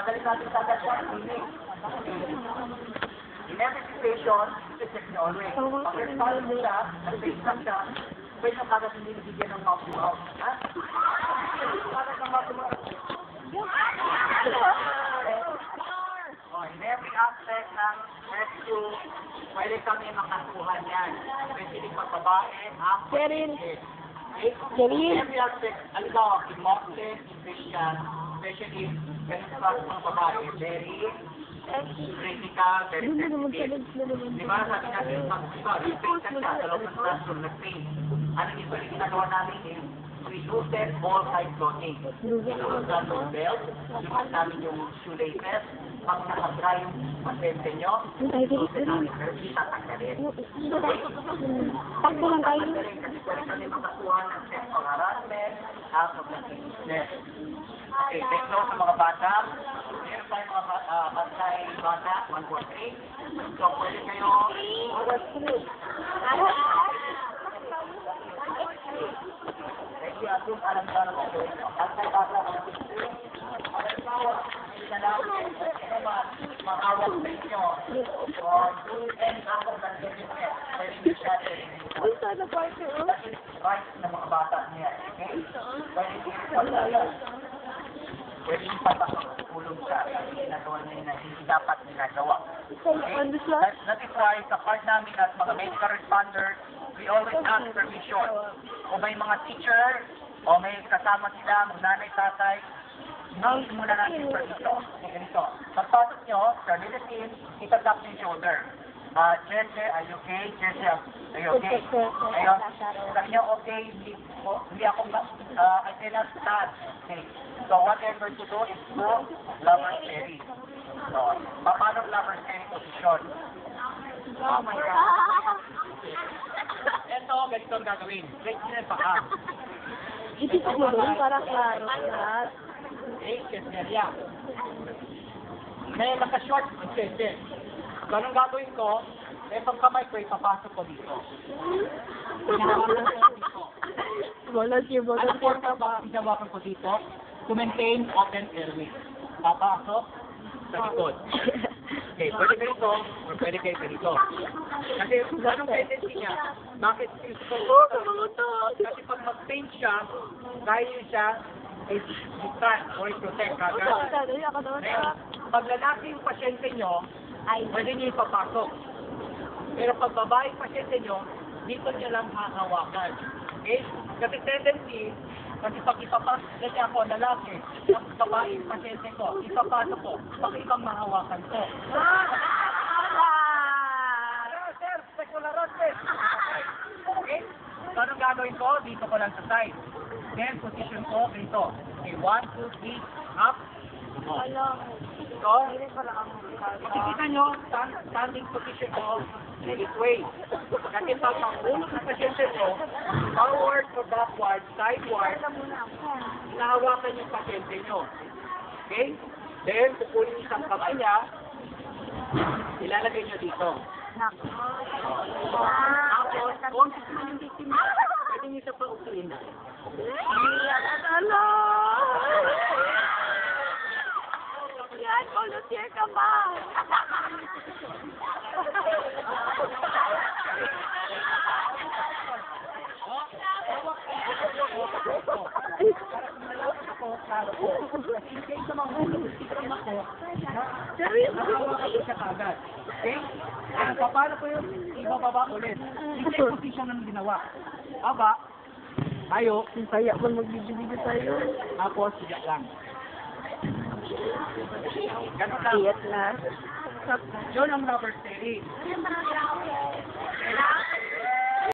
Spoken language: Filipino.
Magaling natin sagad siya, hindi. In every situation, check niyo always. Pag respond mo siya, nag-face lang siya, pwede yung kagad hindi nabigyan ng mouth to mouth. Ha? Kagad ng mouth to mouth. In every aspect ng rescue, pwede kami makasuhan yan. Especially pag babae, Cheryl. in every aspect, aligaw, in Muslim, in Christian, especially ganun sa mga babae, very critical, very sensitive. Di ba, sabi natin, mag-respect siya sa loob ng classroom, nag-train. Ano ito, yung ginagawa namin is, we loosen all side clothing. Lulusan yung belt, lulusan namin yung shoelaces, pag nakadry yung pasente nyo, lulusan namin, pero hindi tatanggalin. Takbo lang tayo. Kasi pwede kami makakuha ng sexual harassment, out of the business. Okay, take note sa mga bata. Meron tayong mga bata, 1, 4, 3. So, pwede kayo, yung alam-alam ko, at may bata ko, makawag sa inyo, or end up of that business, pwede nyo siya right ng mga bata niya, okay? Pwede yung patulong siya, ginagawa niya na hindi dapat ginagawa. Okay? That is why sa part namin as mga medical responders, we always ask permission. O may mga teacher, o may kasama sila, nanay, tatay, nang muna natin permission. Ganito. Pagpasok nyo, sa medicine, itatap yung shoulder. Jesse, are you okay? Jesse, are you okay? Ayun. Sabi niyo, okay, hindi ako, I cannot stand. Okay. So, whatever to do is go lover's berry. So, paano lover's berry position? Oh my God. Ito, ganito ang gagawin. Break nyo yung paa. Ito mo doon para klaro. Okay, Jesse, may naka-short ang Jesse. Ganun gagawin ko, pag kamay ko, ipapasok ko dito. Bolas yung bolas. Ano po ba isawakan ko dito? To maintain open airway. Papasok sa likod. Okay, pwede ganito, or pwede kayo ganito. Kasi anong tendency niya? Bakit gusto ko? Kasi pag mag-paint siya, kaya niya siya i-stand or i-protect kagad. Ngayon, pag lalaki yung pasyente nyo, pwede niyo ipapasok. Pero pag babae yung pasyente nyo, dito niya lang hahawakan. Okay? Kasi tendency, kasi pag ipapasok niya ako lalaki, pag babae yung pasyente ko, ipapasok ko, pag ibang mahawakan ko. Sir, sekularan, sir. Okay? So, anong gagawin ko? Dito ko lang sa side. Then, position ko dito. Okay, 1, 2, 3, up. So, makikita nyo, standing position ko, this way. Kasi pag mahulog na pasyente ko, forward or backward, sideward, hinahawakan yung pasyente nyo. Okay? Then, kukunin yung isang kamay niya, ilalagay nyo dito. Tapos, kung pwede nyo siya pa-upuin na. Yan, volunteer ka ba? Okay? Paano ko yung ibababa ulit? Hindi yung position ng ginawa. Aba, tayo, Kaya mo magbibigay tayo. tapos siya lang. Ganun lang. Iyat na. Yun ang rubber steady.